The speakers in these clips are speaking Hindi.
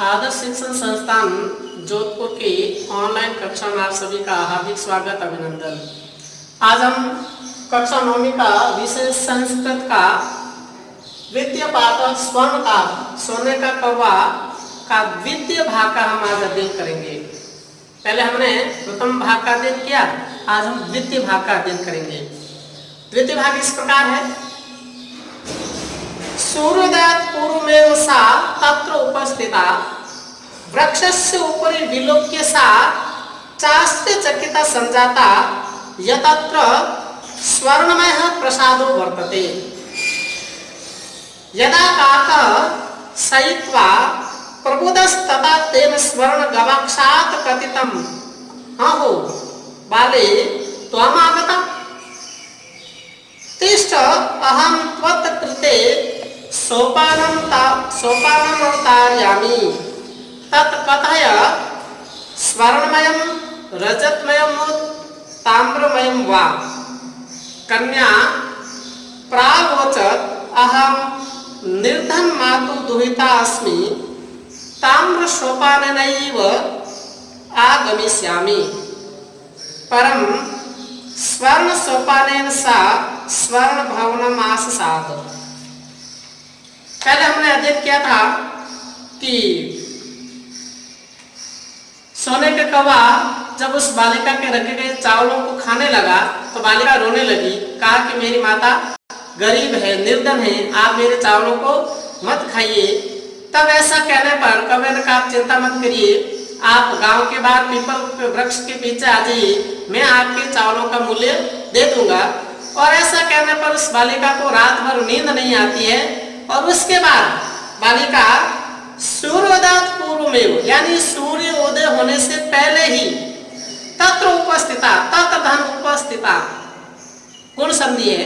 आदर्श शिक्षण संस्थान जोधपुर की ऑनलाइन कक्षा में आप सभी का हार्दिक स्वागत अभिनंदन। आज हम कक्षा 9वीं का विषय संस्कृत का द्वितीय पाठ स्वर्ण का सोने का कौवा का द्वितीय भाग का हम आज अध्ययन करेंगे। पहले हमने प्रथम भाग का अध्ययन किया, आज हम द्वितीय भाग का अध्ययन करेंगे। द्वितीय भाग इस प्रकार है। सूर्योदयात् पूर्वमेव सा तत्र उपस्थिता वृक्षस्य उपरि विलोक्य सा चाश्चर्यचकिता संजाता यतत्र स्वर्णमयः प्रसादो वर्तते। यदा काकः शयित्वा प्रबुधस्तदा तेन स्वर्णगवाक्षात् कथितम् अहो बाले त्वमागता तिष्ठ अहं त्वत्कृते सोपानम् अवतारयामि तत् कथय स्वर्णमयं रजतमयं ताम्रमयं वा। कन्या प्रावोचत् अहं निर्धन मातु दुहिता अस्मि ताम्रसोपानेनैव आगमिष्यामि परं स्वर्णसोपानेन सा स्वर्णभवनम् आससाद। पहले हमने अध्ययन किया था कि सोने का कौवा जब उस बालिका के रखे गए चावलों को खाने लगा तो बालिका रोने लगी, कहा कि मेरी माता गरीब है, निर्धन है, आप मेरे चावलों को मत खाइए। तब ऐसा कहने पर कौवे ने कहा आप चिंता मत करिए, आप गांव के बाहर पीपल के वृक्ष के पीछे आ जाइए, मैं आपके चावलों का मूल्य दे दूंगा। और ऐसा कहने पर उस बालिका को रात भर नींद नहीं आती है और उसके बाद बालिका सूर्योदयात् पूर्वमेव यानी सूर्य उदय होने से पहले ही तत्र उपस्थिता, तत्र धन उपस्थिता गुण संधि है,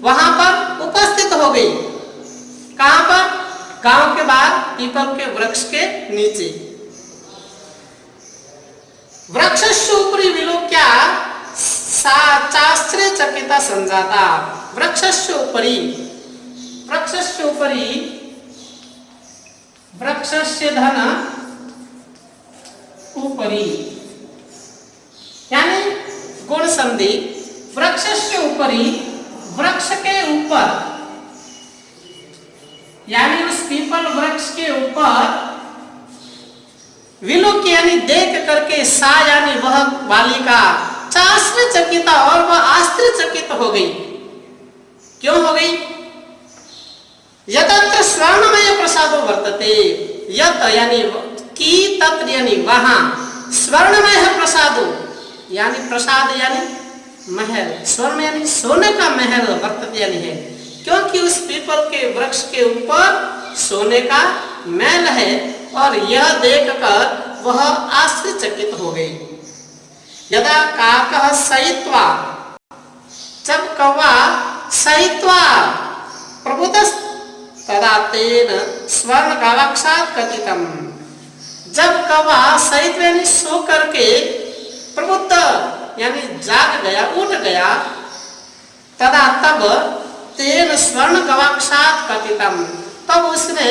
वहां पर उपस्थित हो गई। कहां पर? गांव के बाहर पीपल के वृक्ष के नीचे। वृक्षस्य उपरि विलोक्य सा चाश्चर्यचकिता संजाता। वृक्षस्य उपरि, वृक्षस्य उपरि, वृक्षस्य धन उपरि यानी गुण संधि। वृक्षस्य उपरि वृक्ष के ऊपर यानी उस पीपल वृक्ष के ऊपर विलोक यानी देख करके सा यानी वह बालिका आश्चर्यचकिता और वह आश्चर्यचकित हो गई। क्यों हो गई? यतत्र स्वर्णमय प्रसादो वर्तते। यत यानी की, तत्र यानी वहां, स्वर्णमय प्रसादो यानी प्रसाद यानी महल, स्वर्ण यानी सोने का महल वर्तते यानी है, क्योंकि उस पीपल के वृक्ष के ऊपर सोने का महल है। और यह देखकर वह आश्चर्यचकित हो गई। यदा काकः शयित्वा, जब कौवा शयित्वा प्रबुधस्तदा तेन स्वर्णगवाक्षात् कथितम्, जब कौवा शयित यानी सो करके प्रबुद्ध यानी जाग गया, उठ गया, तदा तब तेन स्वर्णगवाक्षात् कथितम्, तब उसने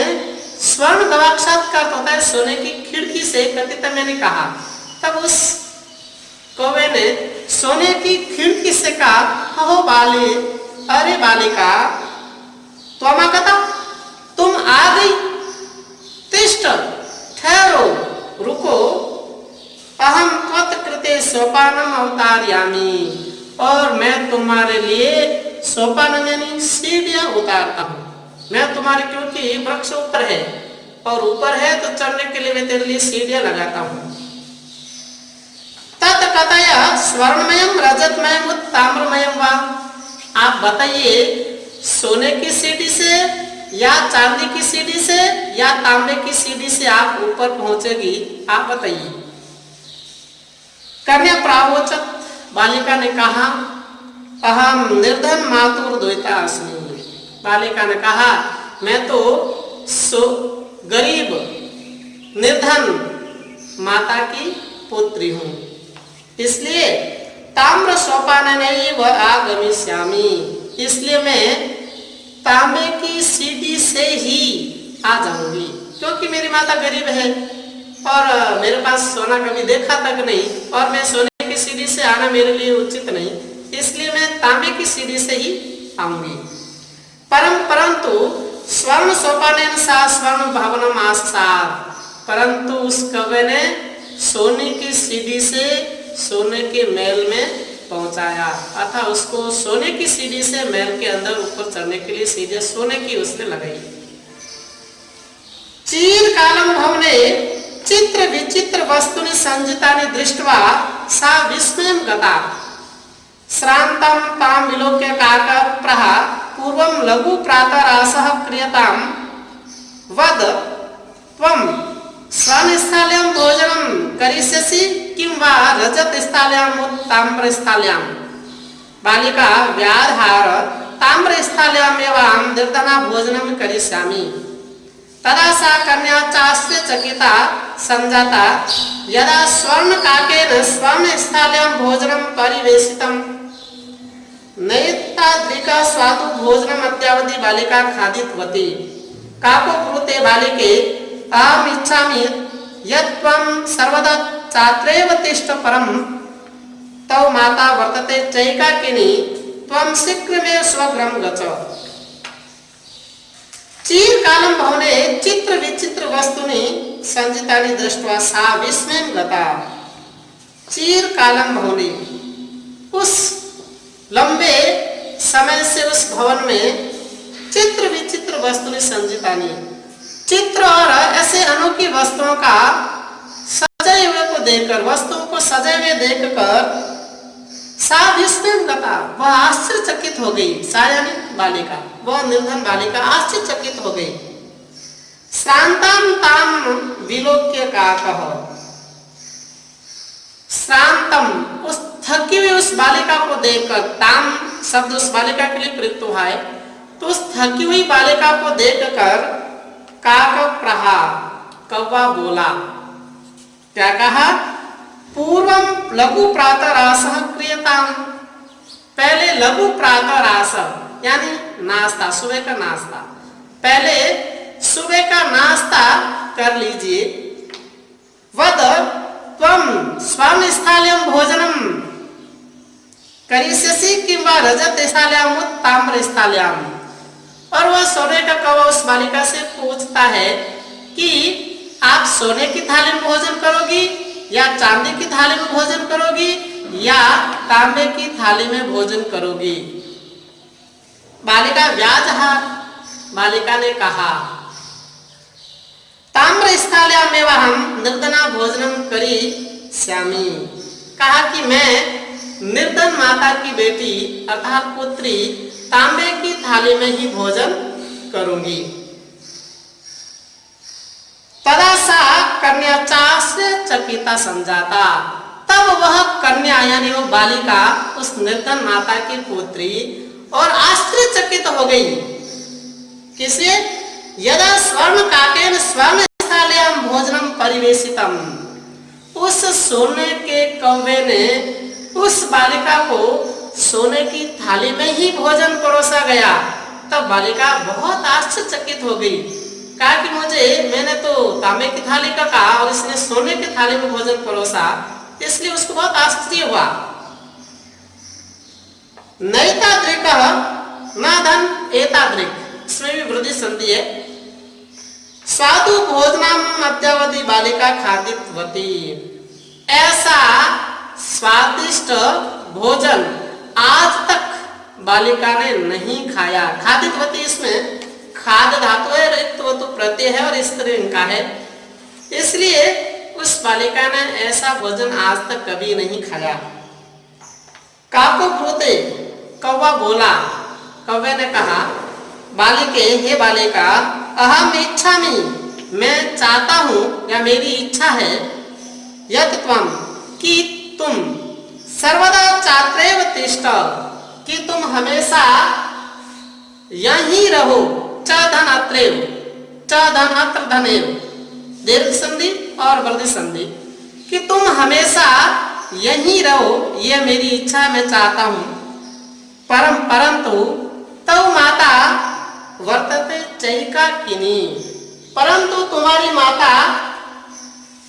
स्वर्ण गवाक्षात् का होता है सोने की खिड़की से कथितम् मैंने कहा। तब उस कौवे ने सोने की खिड़की से कहा हो बाले, अरे बालिका त्वमागता, तुम आ गई। तिष्ठ ठहरो, रुको, अहं त्वत्कृते सोपानम् अवतारयामि, और मैं तुम्हारे लिए सोपान यानी सीढ़ियां उतारता हूँ। मैं तुम्हारे, क्योंकि वृक्ष ऊपर है और ऊपर है तो चढ़ने के लिए मैं तेरे लिए सीढ़ियां लगाता हूँ। तत् कथय स्वर्णमयम रजतमयम ताम्रमयम वा। आप बताइए सोने की सीढ़ी से या चांदी की सीढ़ी से या तांबे की सीढ़ी से आप ऊपर पहुंचेगी, आप बताइए। कन्या प्रावोचत, बालिका ने कहा अहम निर्धन मातुर दुहिता अस्मि। बालिका ने कहा मैं तो गरीब निर्धन माता की पुत्री हूं, इसलिए ताम्र सोपानेनैव आगमिष्यामि, इसलिए मैं तांबे की सीढ़ी से ही आ जाऊंगी। क्योंकि मेरी माता गरीब है और मेरे पास सोना कभी देखा तक नहीं, और मैं सोने की सीढ़ी से आना मेरे लिए उचित नहीं, इसलिए मैं तांबे की सीढ़ी से ही आऊंगी। परंतु स्वर्ण सोपानेन सा स्वर्ण भवनम आसाद, परंतु उस कौवे ने सोने की सीढ़ी से सोने के महल में पहुंचाया, अर्थात उसको सोने की सीढ़ी से महल के अंदर ऊपर चढ़ने के लिए सीढ़ी सोने की उसने लगाई। चीर कालम भवने चित्र विचित्र वस्तुनि संजितानि दृष्ट्वा सा विस्मयं गता, श्रान्तं तां विलोक्य काकप्रः पूर्वं लघु प्रातरासः क्रियतां वद त्वं स्वनिस्थाल्यां भोजनं करिष्यसि किं वा रजतस्थाल्यां उत ताम्रस्थाल्यां। बालिका व्याधार ताम्रस्थाल्यामेवां निर्धना भोजनं करिष्यामि। तदा सा कन्या चाश्चर्यचकिता संजाता यदा स्वर्णकाकेन स्वर्णस्थाल्यां भोजनं परिवेशितं नैताद्रिका स्वादु भोजनम् अद्यावधि बालिका खादितवती। काको ब्रूते बालिके अहम् इच्छामि यत् त्वं सर्वदा चात्रैव तिष्ठ परं तव माता वर्तते चैकाकिनी त्वं शीघ्रमेव स्वगृहं गच्छ। चीर कालम भवने चित्र विचित्र वस्तुनि संजितानि दृष्ट्वा सा विस्मयं गता। चीर कालम भवने, उस लंबे समय से उस भवन में चित्र विचित्र वस्तुनि संजितानि, चित्र और ऐसे अनोखी वस्तुओं का सजाए हुए को देखकर, वस्तुओं को सजाए हुए देखकर सा विस्मयं गता, वह आश्चर्यचकित हो गई। सा यानी बालिका, वह निर्धन बालिका आश्चर्यचकित हो गई। श्रांताम ताम विलोक्य काकः, श्रांतम उस थकी हुई उस बालिका को देखकर, ताम शब्द उस बालिका के लिए प्रयुक्त हुआ है, तो उस थकी हुई बालिका को देखकर काक प्रहा, कौवा बोला। क्या कहा? पूर्वम लघु प्रातरासः क्रियताम, पहले लघु प्रातरास यानी नाश्ता, सुबह का नाश्ता, पहले सुबह का नाश्ता कर लीजिए। वद त्वं स्वर्णस्थाल्यां भोजनं करिष्यसि किं वा रजतस्थाल्यां उत ताम्रस्थाल्यां। और वह सोने का कौवा उस बालिका से पूछता है कि आप सोने की थाली में भोजन करोगी या चांदी की थाली में भोजन करोगी या तांबे की थाली में भोजन करोगी। बालिका व्याजहार, बालिका ने कहा ताम्रस्थाल्यामेवाहं निर्धना भोजनं करिष्यामि, कहा कि मैं निर्धन माता की बेटी अर्थात पुत्री तांबे की थाली में ही भोजन करूंगी। तदा सा कन्या चाश्चर्यचकिता संजाता, तब वह कन्या यानी वो बालिका उस निर्धन माता की पुत्री और आश्चर्यचकित हो गई। किसे? यदा स्वर्ण काकेन स्वर्णस्थाल्यां भोजनं परिवेशितम, उस सोने के कौवे ने उस बालिका को सोने की थाली में ही भोजन परोसा गया। तब बालिका बहुत आश्चर्यचकित हो गई, कहा कि मैंने तो तांबे की थाली का कहा और इसने सोने की थाली में भोजन परोसा, इसलिए उसको बहुत आश्चर्य हुआ। नैताद्रिक न धन एताद्रिक, इसमें भी वृद्धि संधि है। स्वादु भोजनम मध्यावधि बालिका खादितवती, ऐसा स्वादिष्ट भोजन आज तक बालिका ने नहीं खाया। खादितवती इसमें खाद धातु है, रिक्तवतु प्रत्यय है और स्त्री का है, इसलिए उस बालिका ने ऐसा भोजन आज तक कभी नहीं खाया। काको ब्रूते, कौवा बोला। कौवे ने कहा बालिके, हे बालिका, अहम इच्छामि, मैं चाहता हूँ या मेरी इच्छा है, यत् त्वं, कि तुम सर्वदा चात्रैव तिष्ठ, कि तुम हमेशा यहीं रहो। च धन अत्रैव, च धन अत्र धनेव, दीर्घ संधि और वृद्धि संधि, कि तुम हमेशा यहीं रहो, यह मेरी इच्छा मैं चाहता हूँ। परंतु तव माता वर्तते चैकाकिनी, परंतु तुम्हारी माता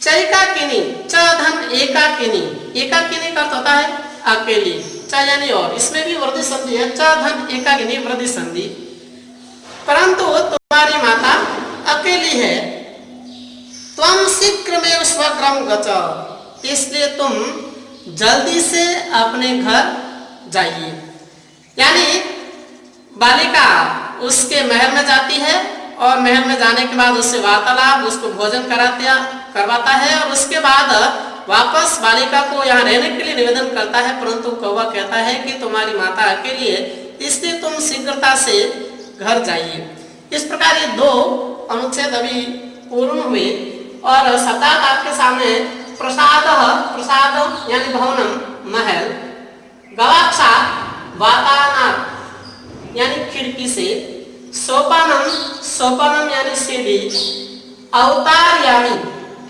चैकाकिनी, च धन एकाकिनी, एकाकिनी का अर्थ होता है अकेली, च यानी और, इसमें भी वृद्धि संधि है, च धन एकाकिनी वृद्धि संधि। परंतु तुम्हारी माता अकेली है। त्वं शीघ्रमेव स्वगृहं गच्छ, इसलिए तुम जल्दी से अपने घर जाइए। यानी बालिका उसके महल में जाती है और महल में जाने के बाद उससे वार्तालाप, उसको भोजन करवाता है और उसके बाद वापस बालिका को यहाँ रहने के लिए निवेदन करता है। परंतु कौवा कहता है कि तुम्हारी माता अकेली है, इसलिए तुम शीघ्रता से घर जाइए। इस प्रकार ये दो अनुच्छेद अभी पूर्ण हुए और शब्दार्थ आपके सामने प्रसाद, प्रसाद यानी भवनम महल, गवाक्षा वातायनात् यानी खिड़की से, सोपानम, सोपानम यानी सीढ़ी, अवतारयामि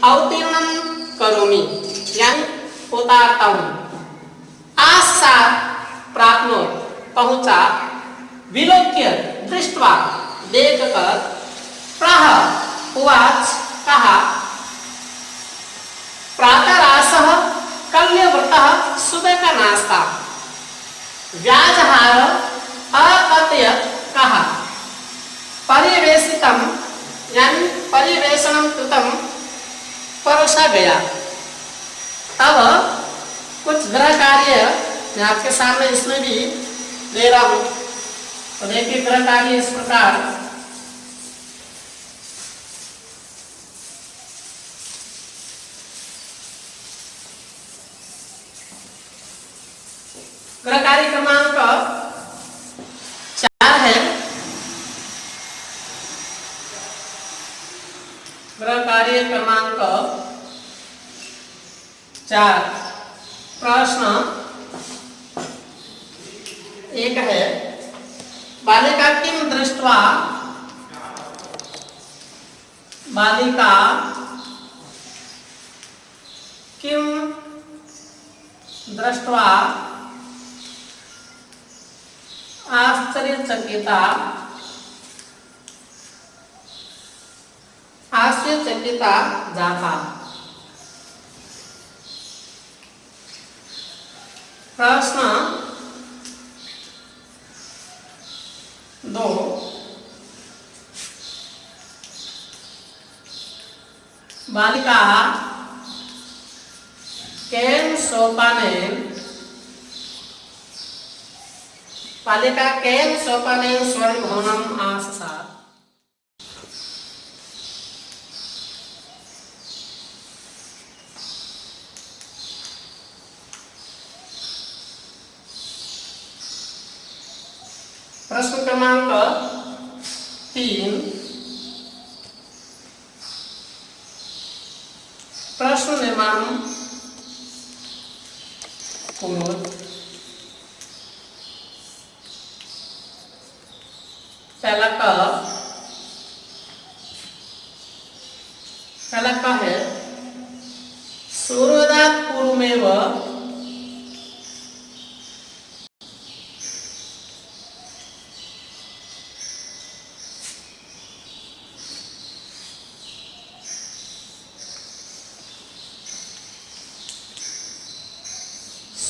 अवतीर्णम करोमि यानी उतारता हूँ, आसात् प्राप्नोत् पहुँचा, विलोक्य दृष्ट्वा देखकर, प्राह उवाच कहा, प्रातरासः कल्यव्रतः सुबह का नाश्ता, व्याजहार अकथयत् कहा, परिवेशितम यानी परिवेशनम कृतम परोसा गया। अब कुछ गृह कार्य मैं आपके सामने इसमें भी दे रहा हूं, तो देखिए गृह कार्य इस प्रकार, गृह कार्य क्रमांक 4 है। गृह कार्य क्रमांक 4 प्रश्न 1 है, बालिका किम दृष्ट्वा, बालिका किम दृष्ट्वा आश्चर्यचकिता, आश्चर्यचकिता जाता। प्रश्न 2, बालिका केन सोपानेन, बालिका केन सोपानेन स्वर्णभवनम आससात्। प्रश्न क्रमांक 3, प्रश्न निर्माण पूर्व, पहला का है, सूर्योदयात् पूर्वमेव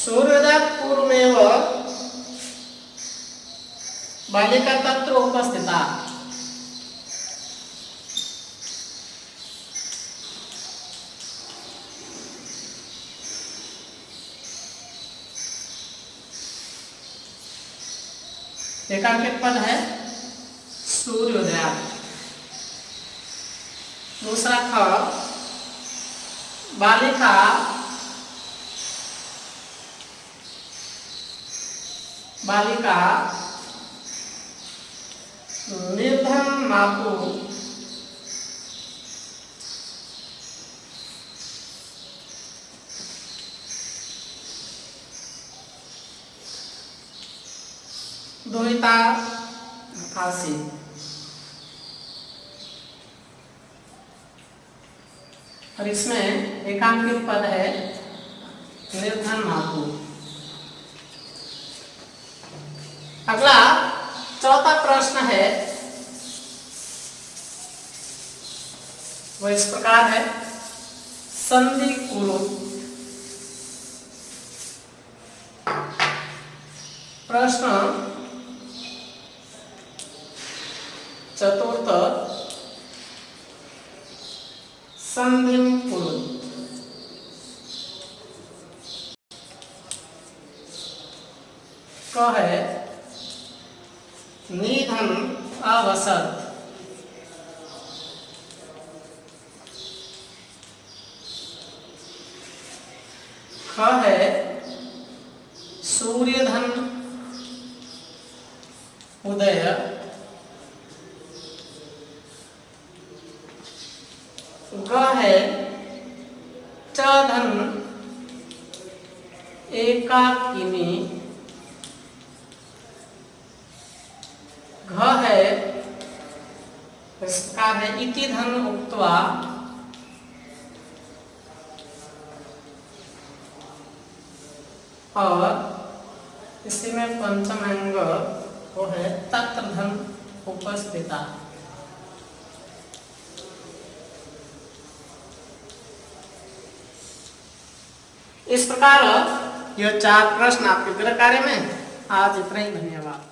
सूर्योदयात् पूर्वमेव बालिका तत्र उपस्थिता। एकांकित पद है सूर्योदयात्। दूसरा ख, बालिका निर्धन मातु दोहिता फांसी। और इसमें एकांकित पद है निर्धन मातु। अगला चौथा प्रश्न है, वह इस प्रकार है, संधि कुरु। प्रश्न चतुर्थ, संधिं कुरु। क है, निधन अवसत। ख है, सूर्यधन उदय। ग है, च धन एकाकिनी। घ है, इसका है, इति धन उक्त्वा। और इसी में पंचम अंग वो है, तत्र धन उपस्थिता। इस प्रकार यह 4 प्रश्न आपके गृह कार्य में। आज इतना ही, धन्यवाद।